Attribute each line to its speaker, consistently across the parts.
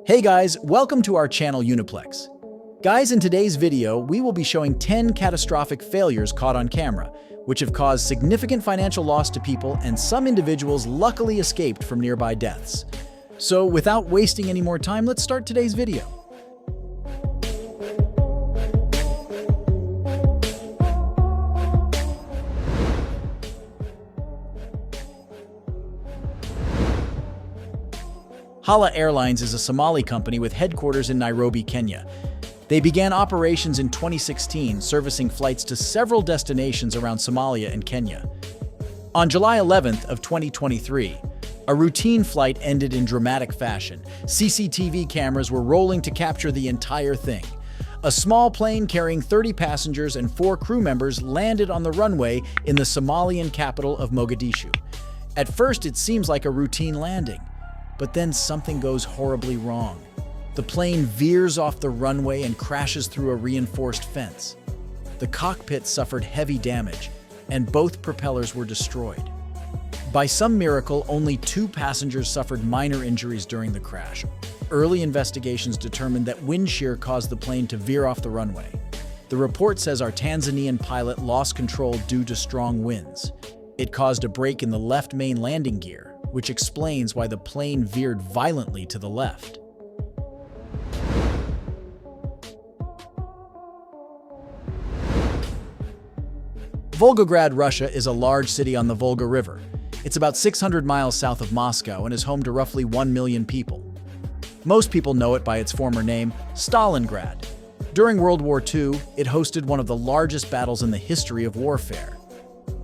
Speaker 1: Hey guys, welcome to our channel Uniplex. Guys, in today's video, we will be showing 10 catastrophic failures caught on camera, which have caused significant financial loss to people, and some individuals luckily escaped from nearby deaths. So without wasting any more time, let's start today's video. Hala Airlines is a Somali company with headquarters in Nairobi, Kenya. They began operations in 2016, servicing flights to several destinations around Somalia and Kenya. On July 11th of 2023, a routine flight ended in dramatic fashion. CCTV cameras were rolling to capture the entire thing. A small plane carrying 30 passengers and 4 crew members landed on the runway in the Somalian capital of Mogadishu. At first, it seems like a routine landing. But then something goes horribly wrong. The plane veers off the runway and crashes through a reinforced fence. The cockpit suffered heavy damage, and both propellers were destroyed. By some miracle, only 2 passengers suffered minor injuries during the crash. Early investigations determined that wind shear caused the plane to veer off the runway. The report says our Tanzanian pilot lost control due to strong winds. It caused a break in the left main landing gear, which explains why the plane veered violently to the left. Volgograd, Russia is a large city on the Volga River. It's about 600 miles south of Moscow and is home to roughly 1 million people. Most people know it by its former name, Stalingrad. During World War II, it hosted one of the largest battles in the history of warfare.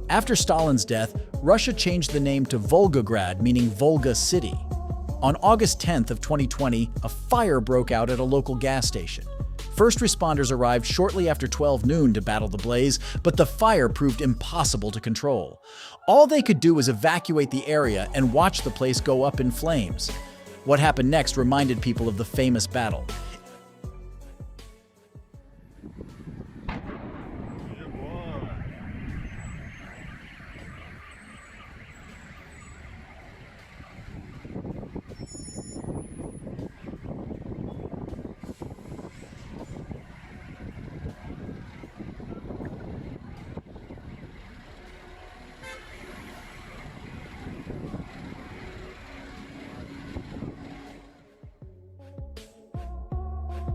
Speaker 1: After Stalin's death, Russia changed the name to Volgograd, meaning Volga City. On August 10th of 2020, a fire broke out at a local gas station. First responders arrived shortly after 12 noon to battle the blaze, but the fire proved impossible to control. All they could do was evacuate the area and watch the place go up in flames. What happened next reminded people of the famous battle.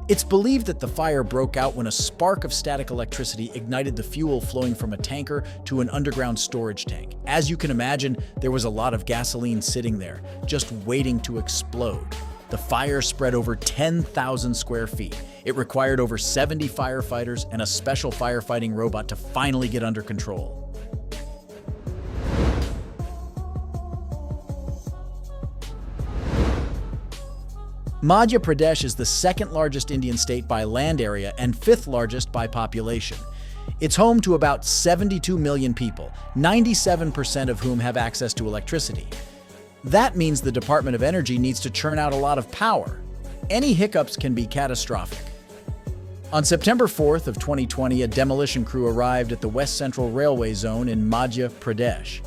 Speaker 1: It's believed that the fire broke out when a spark of static electricity ignited the fuel flowing from a tanker to an underground storage tank. As you can imagine, there was a lot of gasoline sitting there, just waiting to explode. The fire spread over 10,000 square feet. It required over 70 firefighters and a special firefighting robot to finally get under control. Madhya Pradesh is the second largest Indian state by land area and 5th largest by population. It's home to about 72 million people, 97% of whom have access to electricity. That means the Department of Energy needs to churn out a lot of power. Any hiccups can be catastrophic. On September 4th of 2020, a demolition crew arrived at the West Central Railway Zone in Madhya Pradesh.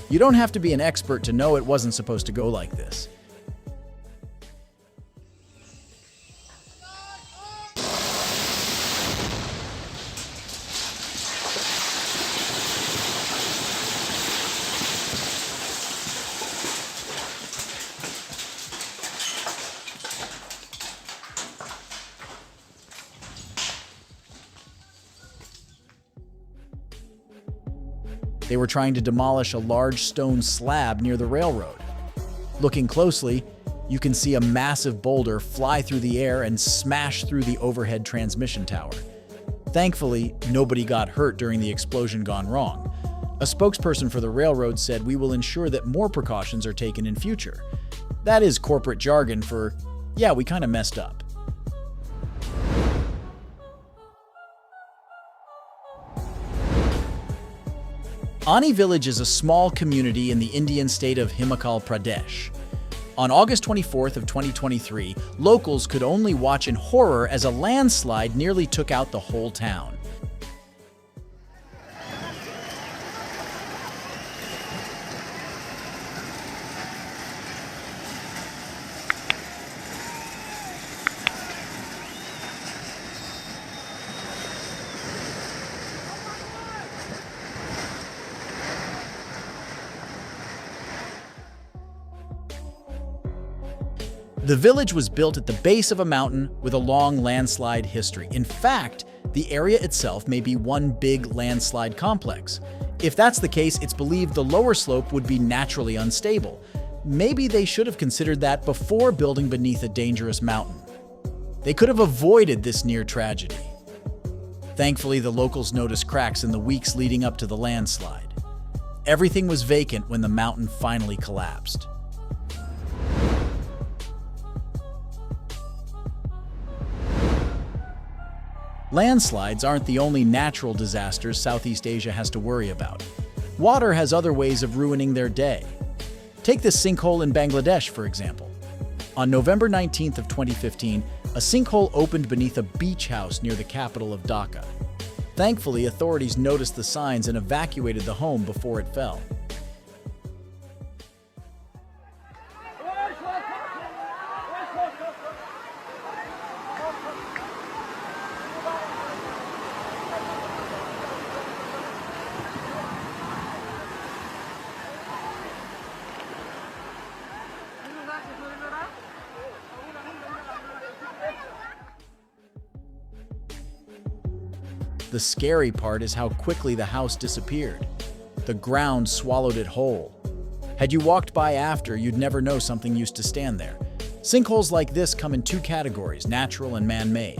Speaker 1: You don't have to be an expert to know it wasn't supposed to go like this. They were trying to demolish a large stone slab near the railroad. Looking closely, you can see a massive boulder fly through the air and smash through the overhead transmission tower. Thankfully, nobody got hurt during the explosion gone wrong. A spokesperson for the railroad said, "We will ensure that more precautions are taken in future." That is corporate jargon for, yeah, we kind of messed up. Ani village is a small community in the Indian state of Himachal Pradesh. On August 24th of 2023, locals could only watch in horror as a landslide nearly took out the whole town. The village was built at the base of a mountain with a long landslide history. In fact, the area itself may be one big landslide complex. If that's the case, it's believed the lower slope would be naturally unstable. Maybe they should have considered that before building beneath a dangerous mountain. They could have avoided this near tragedy. Thankfully, the locals noticed cracks in the weeks leading up to the landslide. Everything was vacant when the mountain finally collapsed. Landslides aren't the only natural disasters Southeast Asia has to worry about. Water has other ways of ruining their day. Take this sinkhole in Bangladesh, for example. On November 19th of 2015, a sinkhole opened beneath a beach house near the capital of Dhaka. Thankfully, authorities noticed the signs and evacuated the home before it fell. The scary part is how quickly the house disappeared. The ground swallowed it whole. Had you walked by after, you'd never know something used to stand there. Sinkholes like this come in two categories, natural and man-made.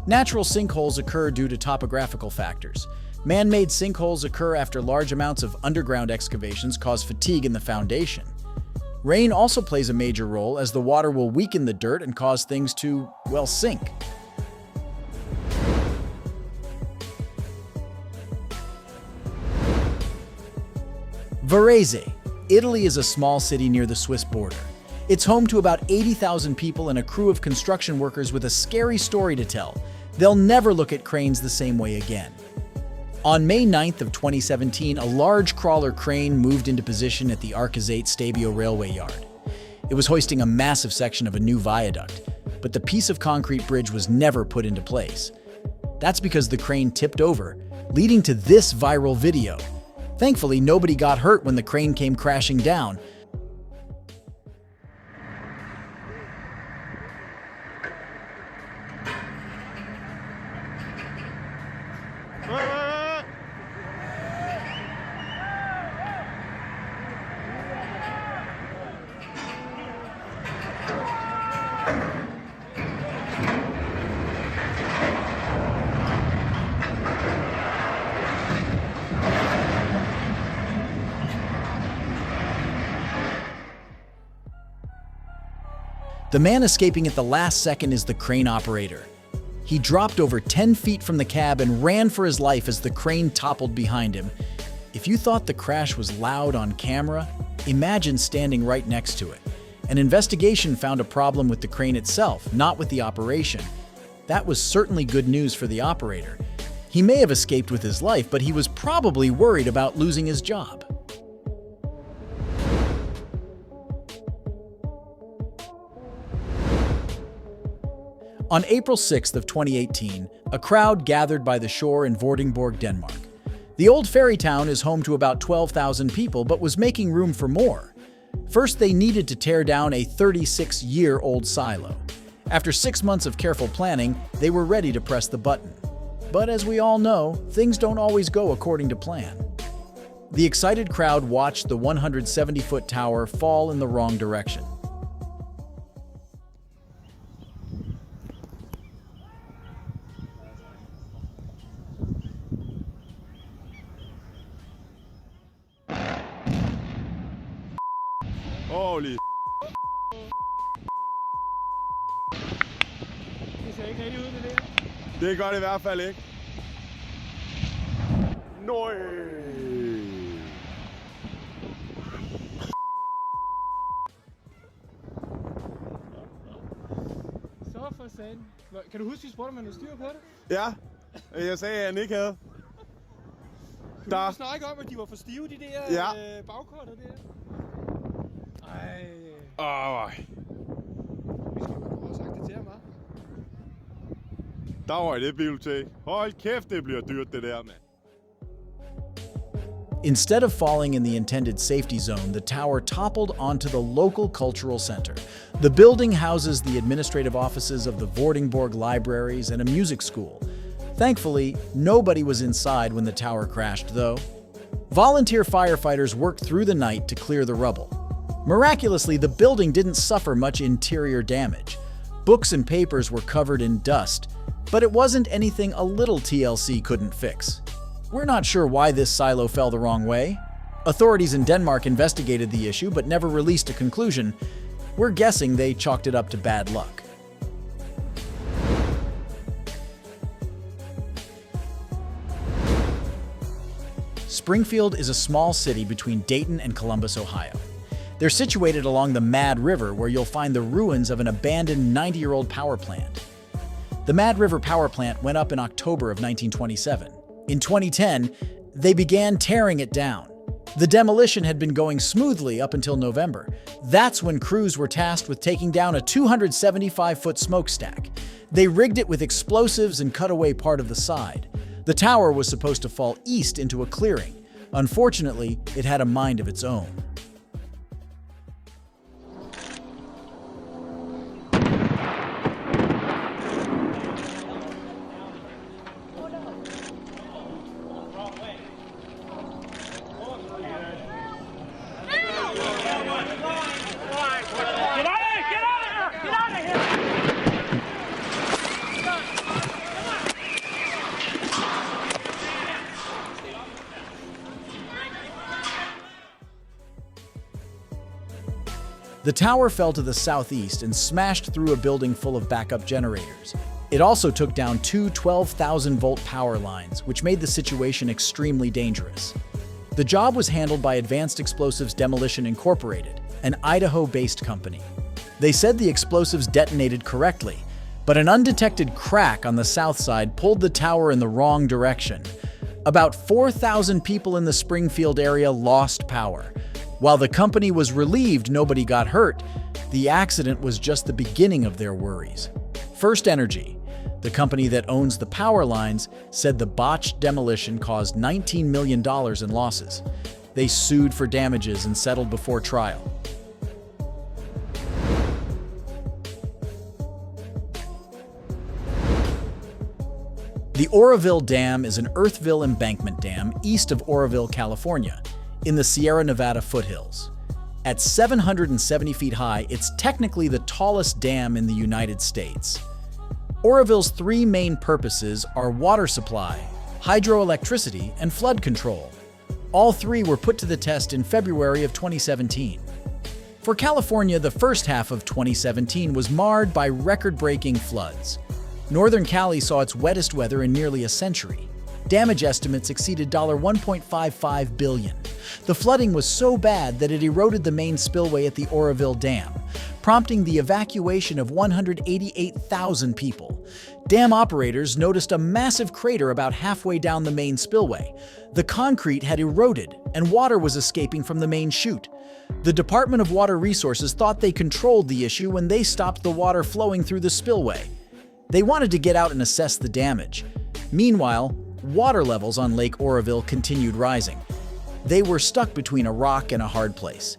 Speaker 1: Natural sinkholes occur due to topographical factors. Man-made sinkholes occur after large amounts of underground excavations cause fatigue in the foundation. Rain also plays a major role as the water will weaken the dirt and cause things to, well, sink. Varese, Italy is a small city near the Swiss border. It's home to about 80,000 people and a crew of construction workers with a scary story to tell. They'll never look at cranes the same way again. On May 9th of 2017, a large crawler crane moved into position at the Arcazate Stabio railway yard. It was hoisting a massive section of a new viaduct, but the piece of concrete bridge was never put into place. That's because the crane tipped over, leading to this viral video. Thankfully, nobody got hurt when the crane came crashing down. The man escaping at the last second is the crane operator. He dropped over 10 feet from the cab and ran for his life as the crane toppled behind him. If you thought the crash was loud on camera, imagine standing right next to it. An investigation found a problem with the crane itself, not with the operation. That was certainly good news for the operator. He may have escaped with his life, but he was probably worried about losing his job. On April 6th of 2018, a crowd gathered by the shore in Vordingborg, Denmark. The old ferry town is home to about 12,000 people, but was making room for more. First, they needed to tear down a 36-year-old silo. After 6 months of careful planning, they were ready to press the button. But as we all know, things don't always go according to plan. The excited crowd watched the 170-foot tower fall in the wrong direction.
Speaker 2: Holy. Det ser ikke rigtig ud, det der. Det gør det i hvert fald ikke. Nøj. Så for satan. Kan du huske, vi spurgte, om man havde styr på det? Ja, jeg sagde, at han ikke havde. Du snakkede om, at de var for stive, de der bagkorter der. Ej. Vi skal jo have sagt det til ham, hva'? Der var det bibliotek. Hold kæft, det bliver dyrt, det der, mand.
Speaker 1: Instead of falling in the intended safety zone, the tower toppled onto the local cultural center. The building houses the administrative offices of the Vordingborg libraries and a music school. Thankfully, nobody was inside when the tower crashed, though. Volunteer firefighters worked through the night to clear the rubble. Miraculously, the building didn't suffer much interior damage. Books and papers were covered in dust, but it wasn't anything a little TLC couldn't fix. We're not sure why this silo fell the wrong way. Authorities in Denmark investigated the issue but never released a conclusion. We're guessing they chalked it up to bad luck. Springfield is a small city between Dayton and Columbus, Ohio. They're situated along the Mad River, where you'll find the ruins of an abandoned 90-year-old power plant. The Mad River power plant went up in October of 1927. In 2010, they began tearing it down. The demolition had been going smoothly up until November. That's when crews were tasked with taking down a 275-foot smokestack. They rigged it with explosives and cut away part of the side. The tower was supposed to fall east into a clearing. Unfortunately, it had a mind of its own. The tower fell to the southeast and smashed through a building full of backup generators. It also took down two 12,000-volt power lines, which made the situation extremely dangerous. The job was handled by Advanced Explosives Demolition Incorporated, an Idaho-based company. They said the explosives detonated correctly, but an undetected crack on the south side pulled the tower in the wrong direction. About 4,000 people in the Springfield area lost power. While the company was relieved nobody got hurt, the accident was just the beginning of their worries. First Energy, the company that owns the power lines, said the botched demolition caused $19 million in losses. They sued for damages and settled before trial. The Oroville Dam is an earthville embankment dam east of Oroville, California, in the Sierra Nevada foothills. At 770 feet high, it's technically the tallest dam in the United States. Oroville's three main purposes are water supply, hydroelectricity, and flood control. All three were put to the test in February of 2017. For California, the first half of 2017 was marred by record-breaking floods. Northern Cali saw its wettest weather in nearly a century. Damage estimates exceeded $1.55 billion. The flooding was so bad that it eroded the main spillway at the Oroville Dam, prompting the evacuation of 188,000 people. Dam operators noticed a massive crater about halfway down the main spillway. The concrete had eroded, and water was escaping from the main chute. The Department of Water Resources thought they controlled the issue when they stopped the water flowing through the spillway. They wanted to get out and assess the damage. Meanwhile, water levels on Lake Oroville continued rising. They were stuck between a rock and a hard place.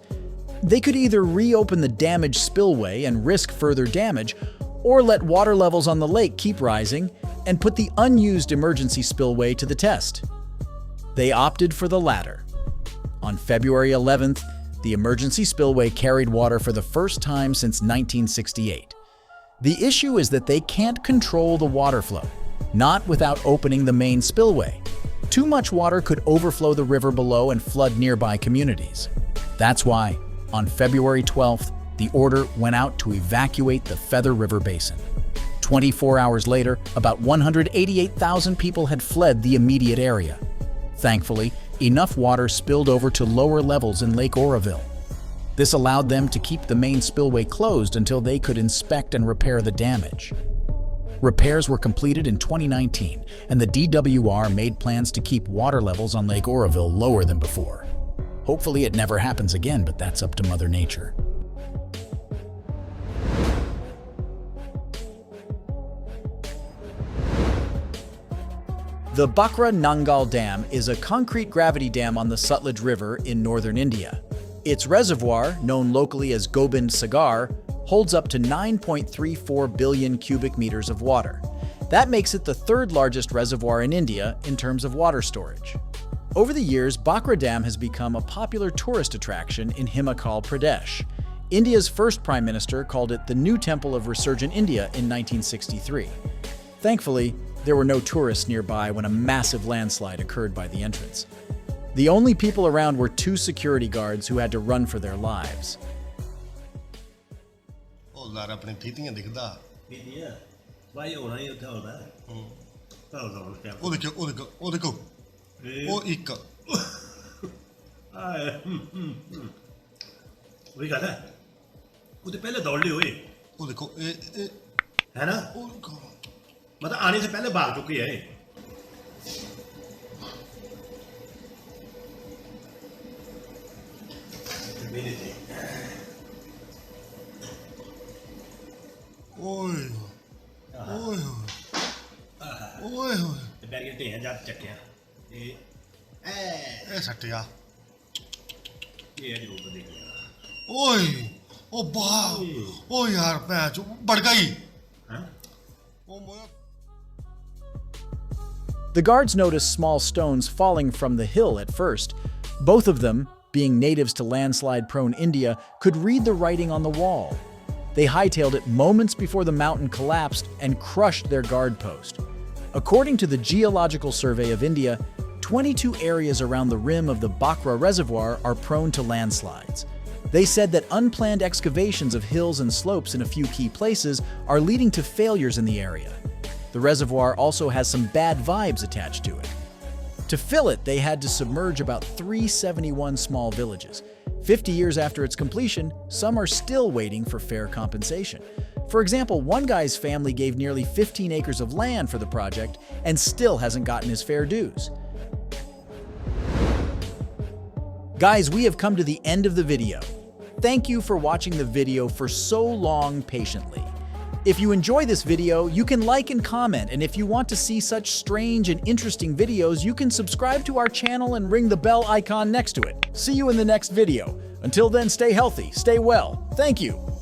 Speaker 1: They could either reopen the damaged spillway and risk further damage, or let water levels on the lake keep rising and put the unused emergency spillway to the test. They opted for the latter. On February 11th, the emergency spillway carried water for the first time since 1968. The issue is that they can't control the water flow, not without opening the main spillway. Too much water could overflow the river below and flood nearby communities. That's why, on February 12th, the order went out to evacuate the Feather River Basin. 24 hours later, about 188,000 people had fled the immediate area. Thankfully, enough water spilled over to lower levels in Lake Oroville. This allowed them to keep the main spillway closed until they could inspect and repair the damage. Repairs were completed in 2019, and the DWR made plans to keep water levels on Lake Oroville lower than before. Hopefully it never happens again, but that's up to Mother Nature. The Bakra Nangal Dam is a concrete gravity dam on the Sutlej River in northern India. Its reservoir, known locally as Gobind Sagar, holds up to 9.34 billion cubic meters of water. That makes it the third largest reservoir in India in terms of water storage. Over the years, Bakra Dam has become a popular tourist attraction in Himachal Pradesh. India's first Prime Minister called it the New Temple of Resurgent India in 1963. Thankfully, there were no tourists nearby when a massive landslide occurred by the entrance. The only people around were two security guards who had to run for their lives. The guards noticed small stones falling from the hill at first. Both of them, being natives to landslide-prone India, could read the writing on the wall. They hightailed it moments before the mountain collapsed and crushed their guard post. According to the Geological Survey of India, 22 areas around the rim of the Bakra Reservoir are prone to landslides. They said that unplanned excavations of hills and slopes in a few key places are leading to failures in the area. The reservoir also has some bad vibes attached to it. To fill it, they had to submerge about 371 small villages. 50 years after its completion, some are still waiting for fair compensation. For example, one guy's family gave nearly 15 acres of land for the project and still hasn't gotten his fair dues. Guys, we have come to the end of the video. Thank you for watching the video for so long patiently. If you enjoy this video, you can like and comment, and if you want to see such strange and interesting videos, you can subscribe to our channel and ring the bell icon next to it. See you in the next video. Until then, stay healthy, stay well. Thank you.